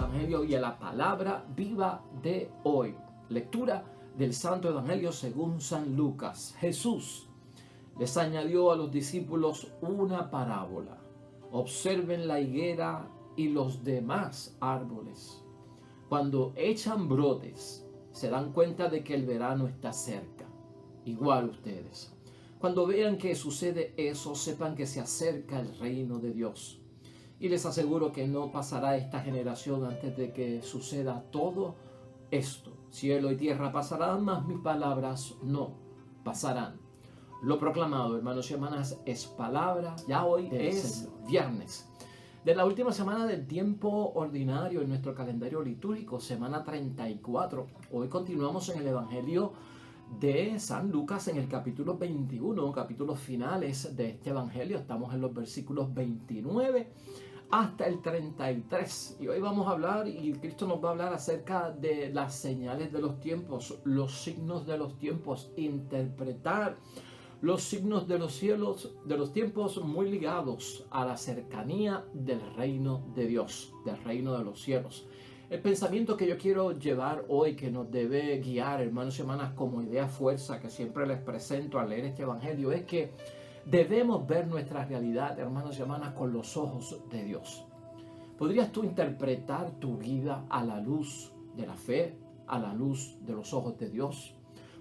Evangelio y a la palabra viva de hoy. Lectura del Santo Evangelio según San Lucas. Jesús les añadió a los discípulos una parábola. Observen la higuera y los demás árboles. Cuando echan brotes, se dan cuenta de que el verano está cerca. Igual ustedes. Cuando vean que sucede eso, sepan que se acerca el reino de Dios. Y les aseguro que no pasará esta generación antes de que suceda todo esto. Cielo y tierra pasarán, mas mis palabras no pasarán. Lo proclamado, hermanos y hermanas, es palabra. Ya hoy es viernes de la última semana del tiempo ordinario en nuestro calendario litúrgico, semana 34. Hoy continuamos en el Evangelio de San Lucas en el capítulo 21, capítulos finales de este Evangelio. Estamos en los versículos 29 hasta el 33. Y hoy vamos a hablar, y Cristo nos va a hablar acerca de las señales de los tiempos, los signos de los tiempos, interpretar los signos de los cielos, de los tiempos muy ligados a la cercanía del reino de Dios, del reino de los cielos. El pensamiento que yo quiero llevar hoy, que nos debe guiar, hermanos y hermanas, como idea fuerza que siempre les presento al leer este evangelio, es que debemos ver nuestra realidad, hermanos y hermanas, con los ojos de Dios. ¿Podrías tú interpretar tu vida a la luz de la fe, a la luz de los ojos de Dios?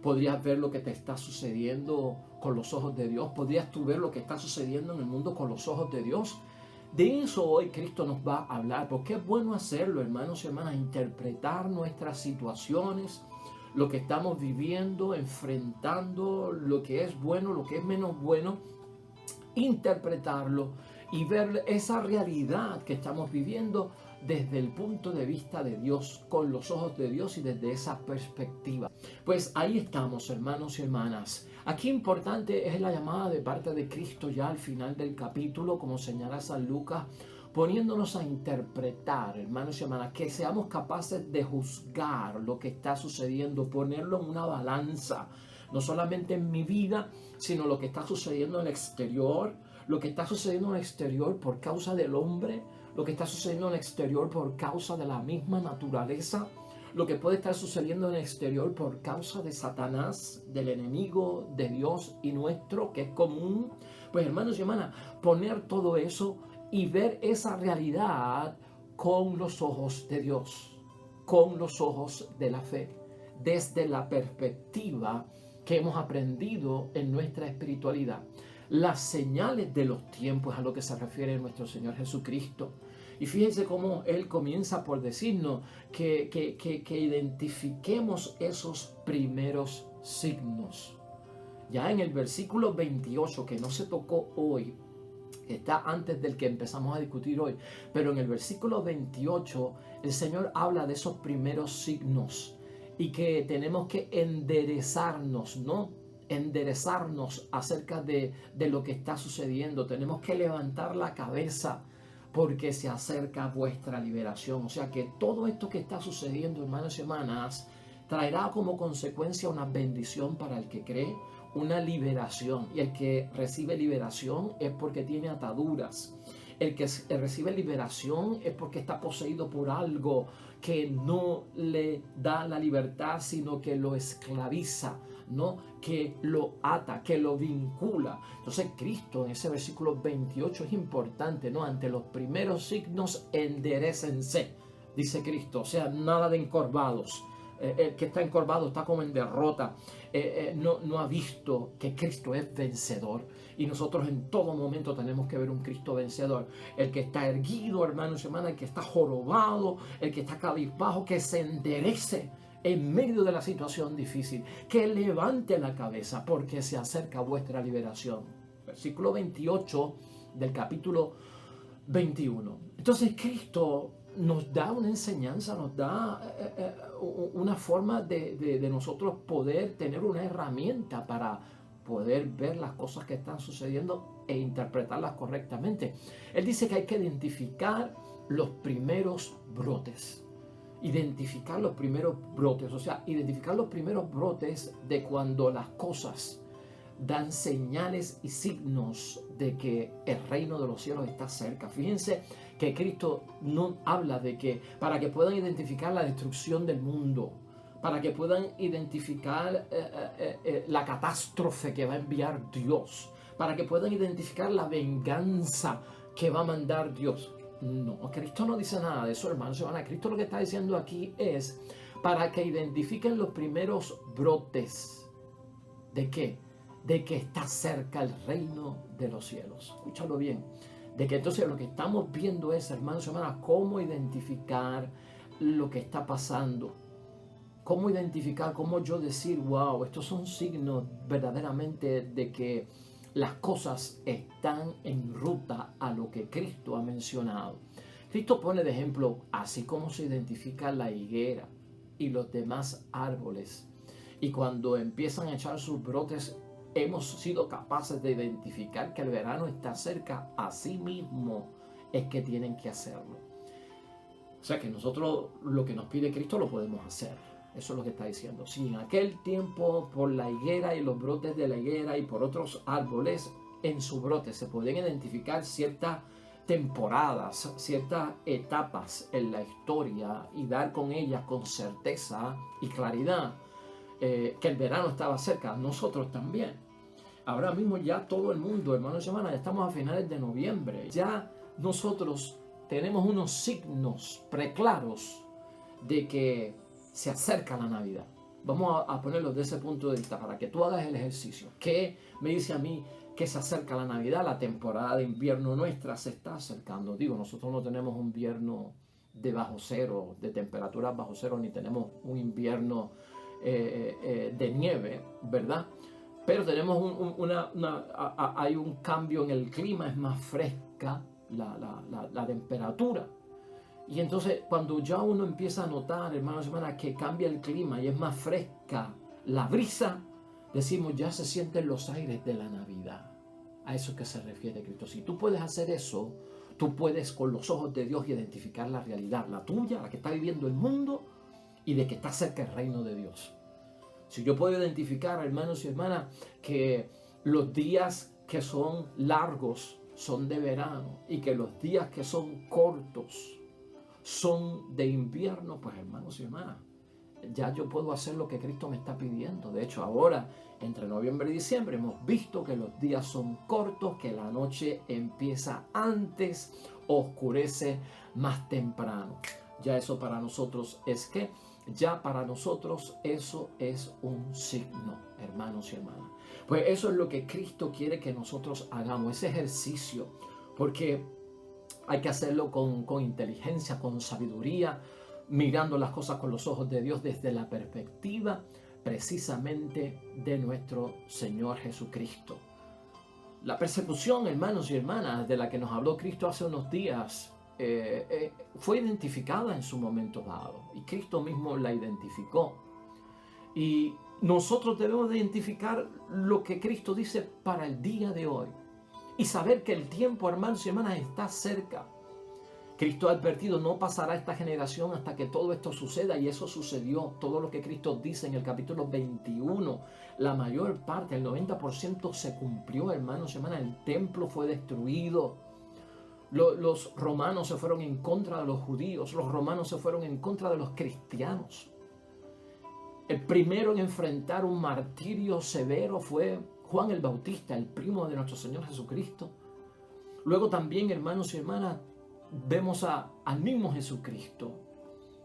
¿Podrías ver lo que te está sucediendo con los ojos de Dios? ¿Podrías tú ver lo que está sucediendo en el mundo con los ojos de Dios? De eso hoy Cristo nos va a hablar, porque es bueno hacerlo, hermanos y hermanas, interpretar nuestras situaciones, lo que estamos viviendo, enfrentando, lo que es bueno, lo que es menos bueno, interpretarlo y ver esa realidad que estamos viviendo desde el punto de vista de Dios, con los ojos de Dios y desde esa perspectiva. Pues ahí estamos, hermanos y hermanas. Aquí importante es la llamada de parte de Cristo ya al final del capítulo, como señala San Lucas, poniéndonos a interpretar, hermanos y hermanas, que seamos capaces de juzgar lo que está sucediendo, ponerlo en una balanza, no solamente en mi vida, sino lo que está sucediendo en el exterior, lo que está sucediendo en el exterior por causa del hombre, lo que está sucediendo en el exterior por causa de la misma naturaleza, lo que puede estar sucediendo en el exterior por causa de Satanás, del enemigo de Dios y nuestro, que es común. Pues hermanos y hermanas, poner todo eso y ver esa realidad con los ojos de Dios, con los ojos de la fe, desde la perspectiva que hemos aprendido en nuestra espiritualidad. Las señales de los tiempos a lo que se refiere nuestro Señor Jesucristo. Y fíjense cómo Él comienza por decirnos que identifiquemos esos primeros signos. Ya en el versículo 28, que no se tocó hoy, está antes del que empezamos a discutir hoy, pero en el versículo 28 el Señor habla de esos primeros signos y que tenemos que enderezarnos, ¿no? Enderezarnos acerca de lo que está sucediendo. Tenemos que levantar la cabeza porque se acerca vuestra liberación. O sea que todo esto que está sucediendo, hermanos y hermanas, traerá como consecuencia una bendición para el que cree, una liberación. Y el que recibe liberación es porque tiene ataduras. El que recibe liberación es porque está poseído por algo que no le da la libertad, sino que lo esclaviza, ¿no? Que lo ata, que lo vincula. Entonces Cristo en ese versículo 28 es importante, ¿no? Ante los primeros signos, enderécense, dice Cristo. O sea, nada de encorvados. El que está encorvado está como en derrota, no ha visto que Cristo es vencedor, y nosotros en todo momento tenemos que ver un Cristo vencedor. El que está erguido, hermanos y hermanas, el que está jorobado, el que está cabizbajo, que se enderece en medio de la situación difícil, que levante la cabeza porque se acerca vuestra liberación. Versículo 28 del capítulo 21. Entonces Cristo nos da una enseñanza, nos da una forma de nosotros poder tener una herramienta para poder ver las cosas que están sucediendo e interpretarlas correctamente. Él dice que hay que identificar los primeros brotes. Identificar los primeros brotes, o sea, identificar los primeros brotes de cuando las cosas dan señales y signos de que el reino de los cielos está cerca. Fíjense que Cristo no habla de que para que puedan identificar la destrucción del mundo, para que puedan identificar la catástrofe que va a enviar Dios, para que puedan identificar la venganza que va a mandar Dios. No, Cristo no dice nada de eso, hermanos. Cristo lo que está diciendo aquí es para que identifiquen los primeros brotes. ¿De qué? De que está cerca el reino de los cielos. Escúchalo bien. De que entonces lo que estamos viendo es, hermanos y hermanas, cómo identificar lo que está pasando. Cómo identificar, cómo yo decir, wow, estos son signos verdaderamente de que las cosas están en ruta a lo que Cristo ha mencionado. Cristo pone de ejemplo, así como se identifica la higuera y los demás árboles. Y cuando empiezan a echar sus brotes, hemos sido capaces de identificar que el verano está cerca. Así mismo es que tienen que hacerlo. O sea que nosotros lo que nos pide Cristo lo podemos hacer. Eso es lo que está diciendo. Si en aquel tiempo por la higuera y los brotes de la higuera y por otros árboles en su brote se podían identificar ciertas temporadas, ciertas etapas en la historia y dar con ellas con certeza y claridad que el verano estaba cerca, nosotros también. Ahora mismo ya todo el mundo, hermanos y hermanas, ya estamos a finales de noviembre. Ya nosotros tenemos unos signos preclaros de que se acerca la Navidad. Vamos a ponerlo desde ese punto de vista para que tú hagas el ejercicio. ¿Qué me dice a mí que se acerca la Navidad? La temporada de invierno nuestra se está acercando. Digo, nosotros no tenemos un invierno de bajo cero, de temperaturas bajo cero, ni tenemos un invierno de nieve, ¿verdad? Pero tenemos hay un cambio en el clima, es más fresca la temperatura. Y entonces cuando ya uno empieza a notar, hermanos y hermanas, que cambia el clima y es más fresca la brisa, decimos ya se sienten los aires de la Navidad. A eso que se refiere Cristo. Si tú puedes hacer eso, tú puedes con los ojos de Dios identificar la realidad, la tuya, la que está viviendo el mundo y de que está cerca el reino de Dios. Si yo puedo identificar, hermanos y hermanas, que los días que son largos son de verano y que los días que son cortos son de invierno, pues hermanos y hermanas, ya yo puedo hacer lo que Cristo me está pidiendo. De hecho, ahora, entre noviembre y diciembre, hemos visto que los días son cortos, que la noche empieza antes, oscurece más temprano. Ya eso para nosotros es que, ya para nosotros eso es un signo, hermanos y hermanas. Pues eso es lo que Cristo quiere que nosotros hagamos, ese ejercicio, porque hay que hacerlo con inteligencia, con sabiduría, mirando las cosas con los ojos de Dios desde la perspectiva precisamente de nuestro Señor Jesucristo. La persecución, hermanos y hermanas, de la que nos habló Cristo hace unos días, fue identificada en su momento dado y Cristo mismo la identificó. Y nosotros debemos de identificar lo que Cristo dice para el día de hoy y saber que el tiempo, hermanos y hermanas, está cerca. Cristo ha advertido, no pasará esta generación hasta que todo esto suceda, y eso sucedió. Todo lo que Cristo dice en el capítulo 21, la mayor parte, el 90% se cumplió, hermanos y hermanas. El templo fue destruido. Los romanos se fueron en contra de los judíos, los romanos se fueron en contra de los cristianos. El primero en enfrentar un martirio severo fue Juan el Bautista, el primo de nuestro Señor Jesucristo. Luego también, hermanos y hermanas, vemos al mismo Jesucristo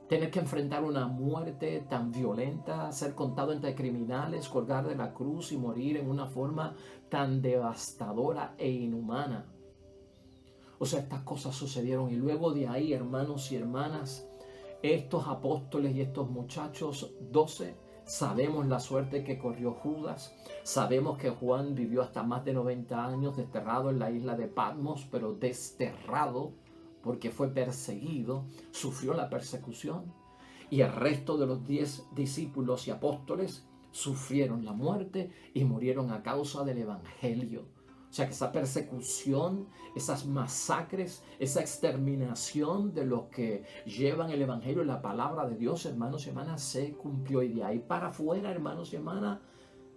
tener que enfrentar una muerte tan violenta, ser contado entre criminales, colgar de la cruz y morir en una forma tan devastadora e inhumana. O sea, estas cosas sucedieron y luego de ahí, hermanos y hermanas, estos apóstoles y estos muchachos 12, sabemos la suerte que corrió Judas, sabemos que Juan vivió hasta más de 90 años desterrado en la isla de Patmos, pero desterrado porque fue perseguido, sufrió la persecución, y el resto de los 10 discípulos y apóstoles sufrieron la muerte y murieron a causa del evangelio. O sea que esa persecución, esas masacres, esa exterminación de los que llevan el evangelio y la palabra de Dios, hermanos y hermanas, se cumplió. Y de ahí para afuera, hermanos y hermanas,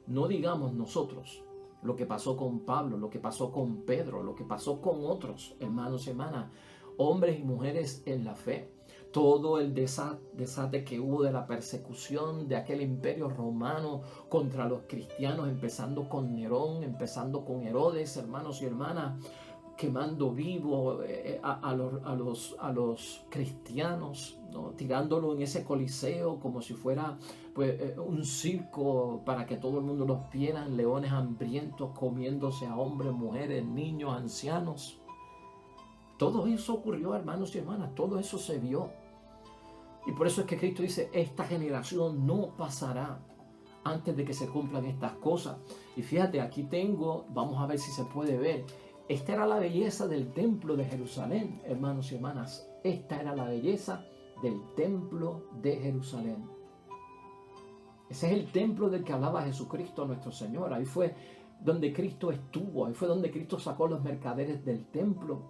no digamos nosotros, lo que pasó con Pablo, lo que pasó con Pedro, lo que pasó con otros hermanos y hermanas, hombres y mujeres en la fe. Todo el desate que hubo de la persecución de aquel imperio romano contra los cristianos, empezando con Nerón, empezando con Herodes, hermanos y hermanas, quemando vivo a los cristianos, ¿no? Tirándolo en ese coliseo como si fuera pues, un circo para que todo el mundo los viera, leones hambrientos comiéndose a hombres, mujeres, niños, ancianos. Todo eso ocurrió, hermanos y hermanas, todo eso se vio. Y por eso es que Cristo dice, esta generación no pasará antes de que se cumplan estas cosas. Y fíjate, aquí tengo, vamos a ver si se puede ver. Esta era la belleza del templo de Jerusalén, hermanos y hermanas. Esta era la belleza del templo de Jerusalén. Ese es el templo del que hablaba Jesucristo nuestro Señor. Ahí fue donde Cristo estuvo. Ahí fue donde Cristo sacó los mercaderes del templo.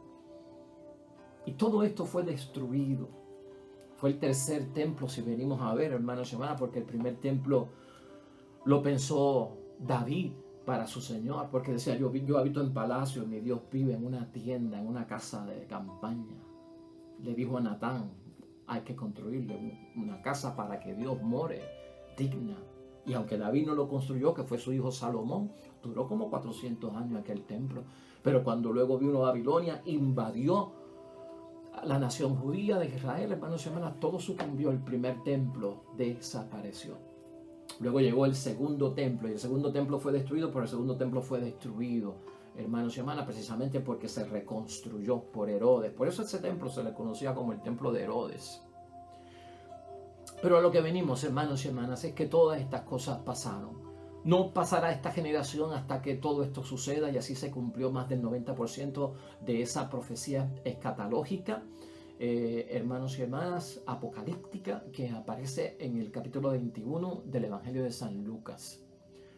Y todo esto fue destruido. Fue el tercer templo, si venimos a ver, hermanos y hermanas, porque el primer templo lo pensó David para su Señor, porque decía, yo habito en palacio, mi Dios vive en una tienda, en una casa de campaña. Le dijo a Natán, hay que construirle una casa para que Dios more, digna. Y aunque David no lo construyó, que fue su hijo Salomón, duró como 400 años aquel templo. Pero cuando luego vino Babilonia, invadió la nación judía de Israel, hermanos y hermanas, todo sucumbió. El primer templo desapareció. Luego llegó el segundo templo y el segundo templo fue destruido, pero el segundo templo fue destruido, hermanos y hermanas, precisamente porque se reconstruyó por Herodes. Por eso ese templo se le conocía como el templo de Herodes. Pero a lo que venimos, hermanos y hermanas, es que todas estas cosas pasaron. No pasará esta generación hasta que todo esto suceda, y así se cumplió más del 90% de esa profecía escatológica, hermanos y hermanas, apocalíptica, que aparece en el capítulo 21 del Evangelio de San Lucas.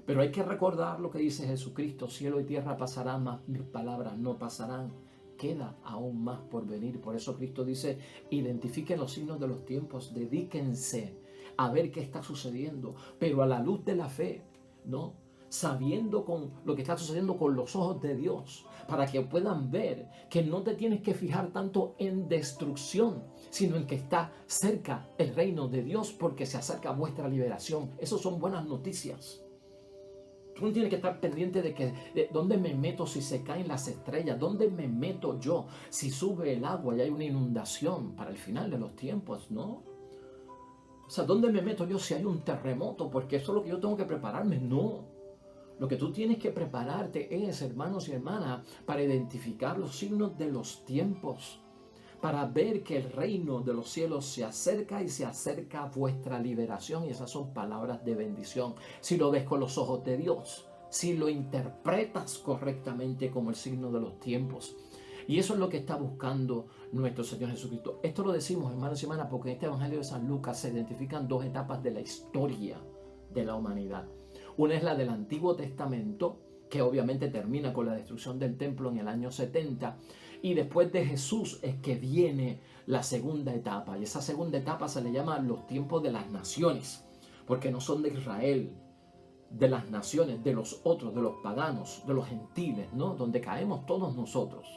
Pero hay que recordar lo que dice Jesucristo: cielo y tierra pasarán, mas mis palabras no pasarán. Queda aún más por venir. Por eso Cristo dice, identifiquen los signos de los tiempos, dedíquense a ver qué está sucediendo, pero a la luz de la fe, ¿no? Sabiendo con lo que está sucediendo con los ojos de Dios, para que puedan ver que no te tienes que fijar tanto en destrucción, sino en que está cerca el reino de Dios, porque se acerca vuestra liberación. Esas son buenas noticias. Tú no tienes que estar pendiente de dónde me meto si se caen las estrellas, dónde me meto yo si sube el agua y hay una inundación para el final de los tiempos, ¿no? O sea, ¿dónde me meto yo si hay un terremoto? Porque eso es lo que yo tengo que prepararme. No. Lo que tú tienes que prepararte es, hermanos y hermanas, para identificar los signos de los tiempos, para ver que el reino de los cielos se acerca y se acerca vuestra liberación. Y esas son palabras de bendición. Si lo ves con los ojos de Dios, si lo interpretas correctamente como el signo de los tiempos. Y eso es lo que está buscando nuestro Señor Jesucristo. Esto lo decimos, hermanos y hermanas, porque en este Evangelio de San Lucas se identifican dos etapas de la historia de la humanidad. Una es la del Antiguo Testamento, que obviamente termina con la destrucción del templo en el año 70. Y después de Jesús es que viene la segunda etapa. Y esa segunda etapa se le llama los tiempos de las naciones, porque no son de Israel, de las naciones, de los otros, de los paganos, de los gentiles, ¿no? Donde caemos todos nosotros.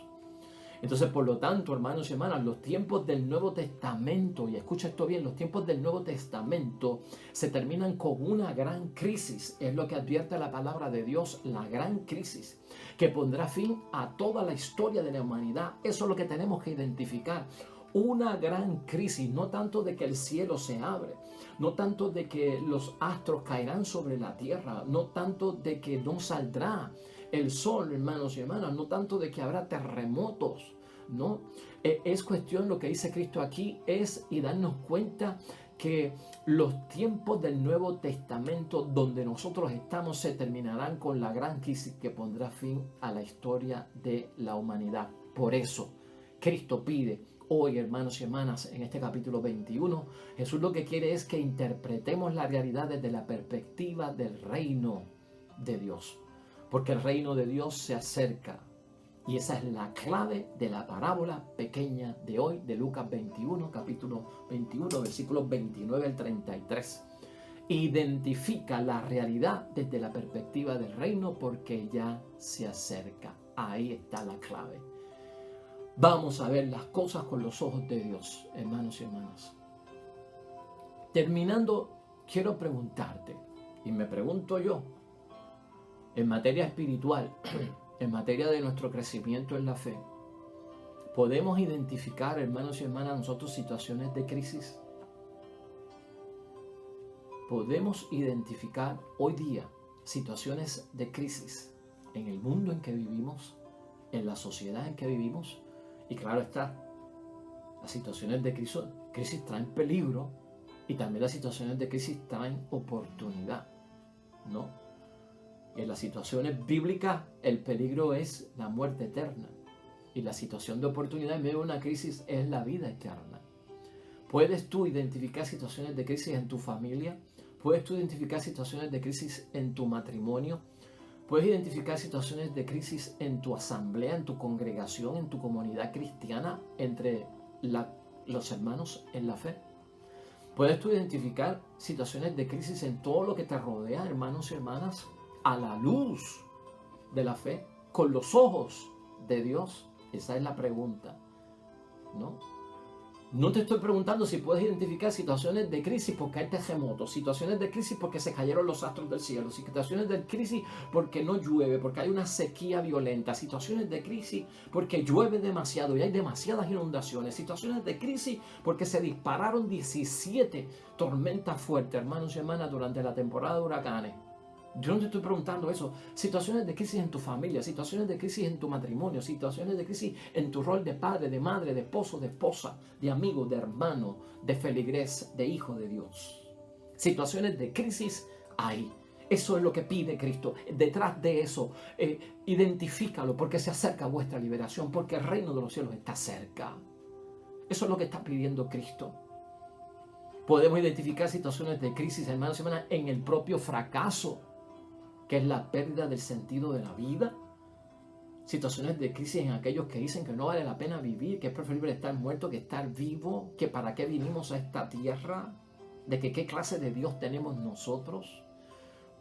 Entonces, por lo tanto, hermanos y hermanas, los tiempos del Nuevo Testamento, y escucha esto bien, los tiempos del Nuevo Testamento se terminan con una gran crisis. Es lo que advierte la palabra de Dios, la gran crisis, que pondrá fin a toda la historia de la humanidad. Eso es lo que tenemos que identificar. Una gran crisis, no tanto de que el cielo se abre, no tanto de que los astros caerán sobre la tierra, no tanto de que no saldrá el sol, hermanos y hermanas, no tanto de que habrá terremotos, ¿no? Es cuestión, lo que dice Cristo aquí es y darnos cuenta que los tiempos del Nuevo Testamento donde nosotros estamos se terminarán con la gran crisis que pondrá fin a la historia de la humanidad. Por eso Cristo pide hoy, hermanos y hermanas, en este capítulo 21, Jesús lo que quiere es que interpretemos la realidad desde la perspectiva del reino de Dios. Porque el reino de Dios se acerca. Y esa es la clave de la parábola pequeña de hoy, de Lucas 21, capítulo 21, versículos 29 al 33. Identifica la realidad desde la perspectiva del reino porque ya se acerca. Ahí está la clave. Vamos a ver las cosas con los ojos de Dios, hermanos y hermanas. Terminando, quiero preguntarte, y me pregunto yo, en materia espiritual, en materia de nuestro crecimiento en la fe, ¿podemos identificar, hermanos y hermanas, nosotros situaciones de crisis? ¿Podemos identificar hoy día situaciones de crisis en el mundo en que vivimos, en la sociedad en que vivimos? Y claro está, las situaciones de crisis traen peligro y también las situaciones de crisis traen oportunidad, ¿no? En las situaciones bíblicas el peligro es la muerte eterna y la situación de oportunidad en medio de una crisis es la vida eterna. ¿Puedes tú identificar situaciones de crisis en tu familia? ¿Puedes tú identificar situaciones de crisis en tu matrimonio? ¿Puedes identificar situaciones de crisis en tu asamblea, en tu congregación, en tu comunidad cristiana, entre los hermanos en la fe? ¿Puedes tú identificar situaciones de crisis en todo lo que te rodea, hermanos y hermanas, a la luz de la fe, con los ojos de Dios? Esa es la pregunta, ¿no? No te estoy preguntando si puedes identificar situaciones de crisis porque hay terremotos, situaciones de crisis porque se cayeron los astros del cielo, situaciones de crisis porque no llueve, porque hay una sequía violenta, situaciones de crisis porque llueve demasiado y hay demasiadas inundaciones, situaciones de crisis porque se dispararon 17 tormentas fuertes, hermanos y hermanas, durante la temporada de huracanes. Yo no te estoy preguntando eso. Situaciones de crisis en tu familia, situaciones de crisis en tu matrimonio, situaciones de crisis en tu rol de padre, de madre, de esposo, de esposa, de amigo, de hermano, de feligrés, de hijo de Dios. Situaciones de crisis hay. Eso es lo que pide Cristo. Detrás de eso, identifícalo porque se acerca vuestra liberación, porque el reino de los cielos está cerca. Eso es lo que está pidiendo Cristo. Podemos identificar situaciones de crisis, hermanos y hermanas, en el propio fracaso, que es la pérdida del sentido de la vida. Situaciones de crisis en aquellos que dicen que no vale la pena vivir, que es preferible estar muerto que estar vivo, que para qué vinimos a esta tierra, de que qué clase de Dios tenemos nosotros.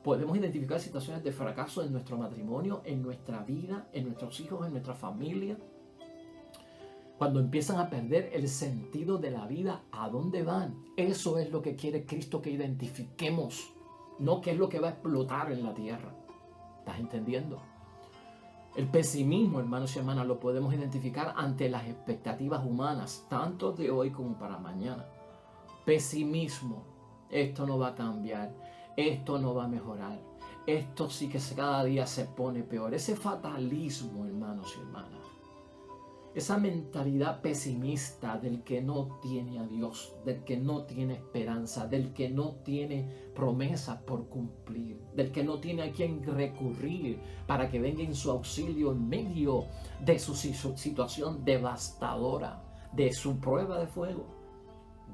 Podemos identificar situaciones de fracaso en nuestro matrimonio, en nuestra vida, en nuestros hijos, en nuestra familia. Cuando empiezan a perder el sentido de la vida, ¿a dónde van? Eso es lo que quiere Cristo que identifiquemos. No qué es lo que va a explotar en la tierra. ¿Estás entendiendo? El pesimismo, hermanos y hermanas, lo podemos identificar ante las expectativas humanas, tanto de hoy como para mañana. Pesimismo. Esto no va a cambiar. Esto no va a mejorar. Esto sí que cada día se pone peor. Ese fatalismo, hermanos y hermanas. Esa mentalidad pesimista del que no tiene a Dios, del que no tiene esperanza, del que no tiene promesas por cumplir, del que no tiene a quien recurrir para que venga en su auxilio en medio de su situación devastadora, de su prueba de fuego.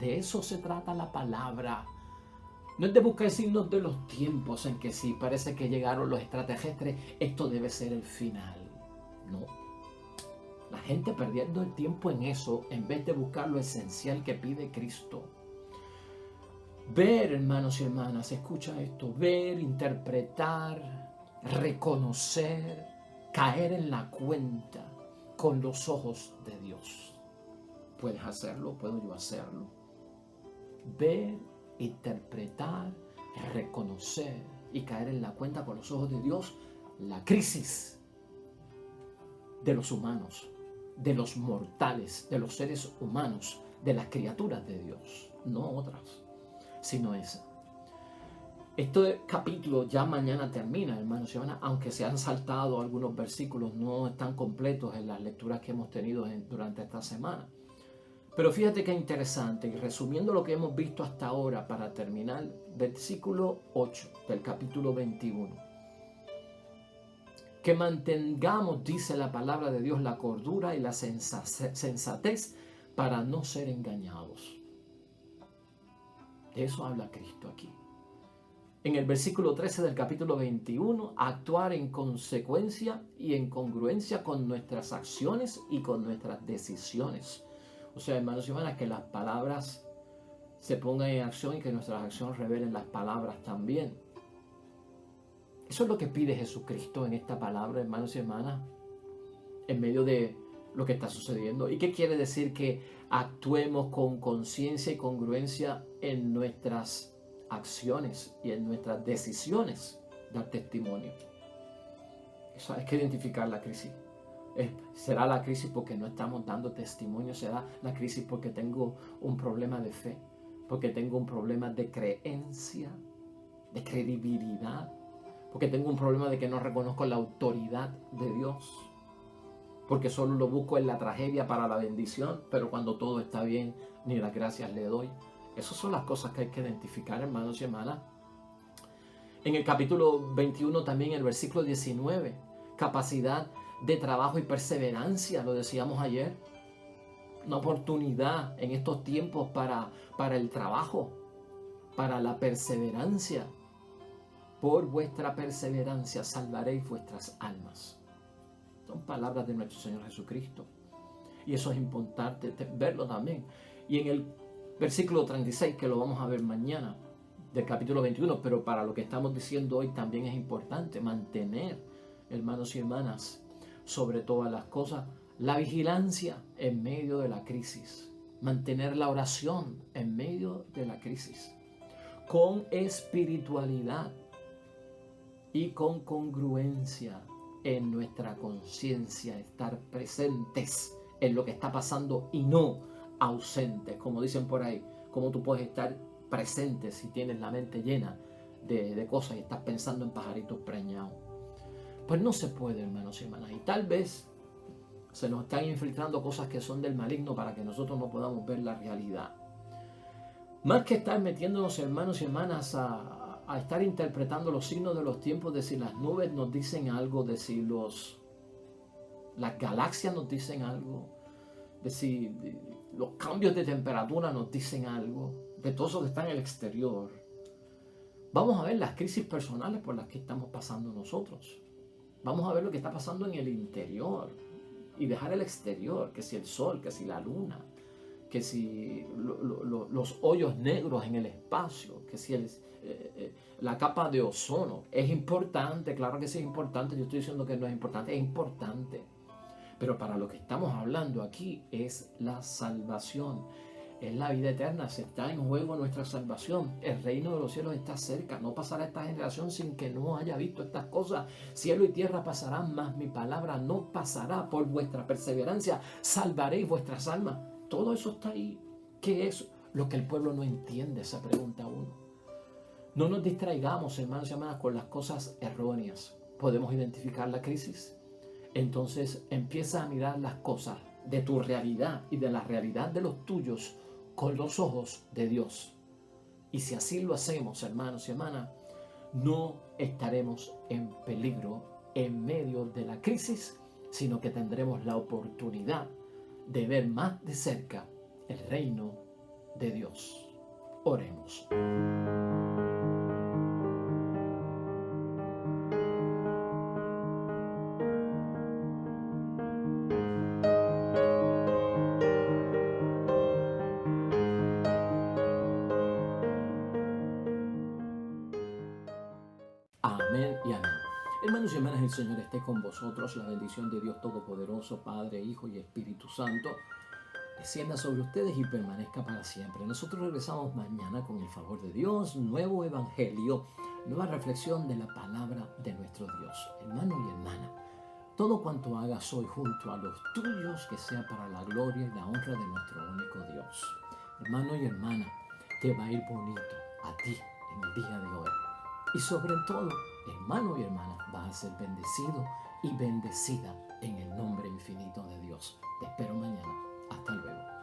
De eso se trata la palabra. No es de buscar signos de los tiempos en que sí, parece que llegaron los extraterrestres, esto debe ser el final. No. La gente perdiendo el tiempo en eso en vez de buscar lo esencial que pide Cristo. Ver, hermanos y hermanas, escucha esto, ver, interpretar, reconocer, caer en la cuenta con los ojos de Dios. ¿Puedes hacerlo? ¿Puedo yo hacerlo? Ver, interpretar, reconocer y caer en la cuenta con los ojos de Dios la crisis de los humanos, de los mortales, de los seres humanos, de las criaturas de Dios, no otras, sino esa. Este capítulo ya mañana termina, hermanos y hermanas, aunque se han saltado algunos versículos, no están completos en las lecturas que hemos tenido durante esta semana. Pero fíjate qué interesante, y resumiendo lo que hemos visto hasta ahora para terminar, versículo 8 del capítulo 21. Que mantengamos, dice la palabra de Dios, la cordura y la sensatez para no ser engañados. De eso habla Cristo aquí. En el versículo 13 del capítulo 21, actuar en consecuencia y en congruencia con nuestras acciones y con nuestras decisiones. O sea, hermanos y hermanas, que las palabras se pongan en acción y que nuestras acciones revelen las palabras también. Eso es lo que pide Jesucristo en esta palabra, hermanos y hermanas, en medio de lo que está sucediendo. ¿Y qué quiere decir? Que actuemos con conciencia y congruencia en nuestras acciones y en nuestras decisiones, dar testimonio. Eso hay que identificar la crisis. ¿Será la crisis porque no estamos dando testimonio? ¿Será la crisis porque tengo un problema de fe? ¿Porque tengo un problema de creencia, de credibilidad? ¿Porque tengo un problema de que no reconozco la autoridad de Dios? Porque solo lo busco en la tragedia para la bendición, pero cuando todo está bien, ni las gracias le doy. Esas son las cosas que hay que identificar, hermanos y hermanas. En el capítulo 21 también, el versículo 19, capacidad de trabajo y perseverancia, lo decíamos ayer. Una oportunidad en estos tiempos para el trabajo, para la perseverancia. Por vuestra perseverancia salvaréis vuestras almas. Son palabras de nuestro Señor Jesucristo. Y eso es importante verlo también. Y en el versículo 36, que lo vamos a ver mañana, del capítulo 21, pero para lo que estamos diciendo hoy también es importante mantener, hermanos y hermanas, sobre todas las cosas, la vigilancia en medio de la crisis. Mantener la oración en medio de la crisis. Con espiritualidad y con congruencia en nuestra conciencia, estar presentes en lo que está pasando y no ausentes, como dicen por ahí. Como tú puedes estar presente si tienes la mente llena de cosas y estás pensando en pajaritos preñados? Pues no se puede, hermanos y hermanas. Y tal vez se nos están infiltrando cosas que son del maligno para que nosotros no podamos ver la realidad. Más que estar metiéndonos, hermanos y hermanas, a estar interpretando los signos de los tiempos, de si las nubes nos dicen algo, de si las galaxias nos dicen algo, de si los cambios de temperatura nos dicen algo, de todo eso que está en el exterior. Vamos a ver las crisis personales por las que estamos pasando nosotros. Vamos a ver lo que está pasando en el interior y dejar el exterior, que si el sol, que si la luna, que si los hoyos negros en el espacio, que si la capa de ozono. Es importante, claro que sí es importante, yo estoy diciendo que no es importante, es importante. Pero para lo que estamos hablando aquí es la salvación, es la vida eterna, se está en juego nuestra salvación. El reino de los cielos está cerca, no pasará esta generación sin que no haya visto estas cosas. Cielo y tierra pasarán, mas mi palabra no pasará. Por vuestra perseverancia salvaréis vuestras almas. Todo eso está ahí. ¿Qué es lo que el pueblo no entiende? Se pregunta uno. No nos distraigamos, hermanos y hermanas, con las cosas erróneas. ¿Podemos identificar la crisis? Entonces empieza a mirar las cosas de tu realidad y de la realidad de los tuyos con los ojos de Dios. Y si así lo hacemos, hermanos y hermanas, no estaremos en peligro en medio de la crisis, sino que tendremos la oportunidad de ver más de cerca el reino de Dios. Oremos. Amén y amén. Hermanos y hermanas, el Señor esté con vosotros. La bendición de Dios Todopoderoso, Padre, Hijo y Espíritu Santo, descienda sobre ustedes y permanezca para siempre. Nosotros regresamos mañana con el favor de Dios, nuevo evangelio, nueva reflexión de la palabra de nuestro Dios. Hermano y hermana, todo cuanto hagas hoy junto a los tuyos, que sea para la gloria y la honra de nuestro único Dios. Hermano y hermana, te va a ir bonito a ti en el día de hoy. Y sobre todo, hermano y hermana, vas a ser bendecido y bendecida en el nombre infinito de Dios. Te espero mañana. Hasta luego.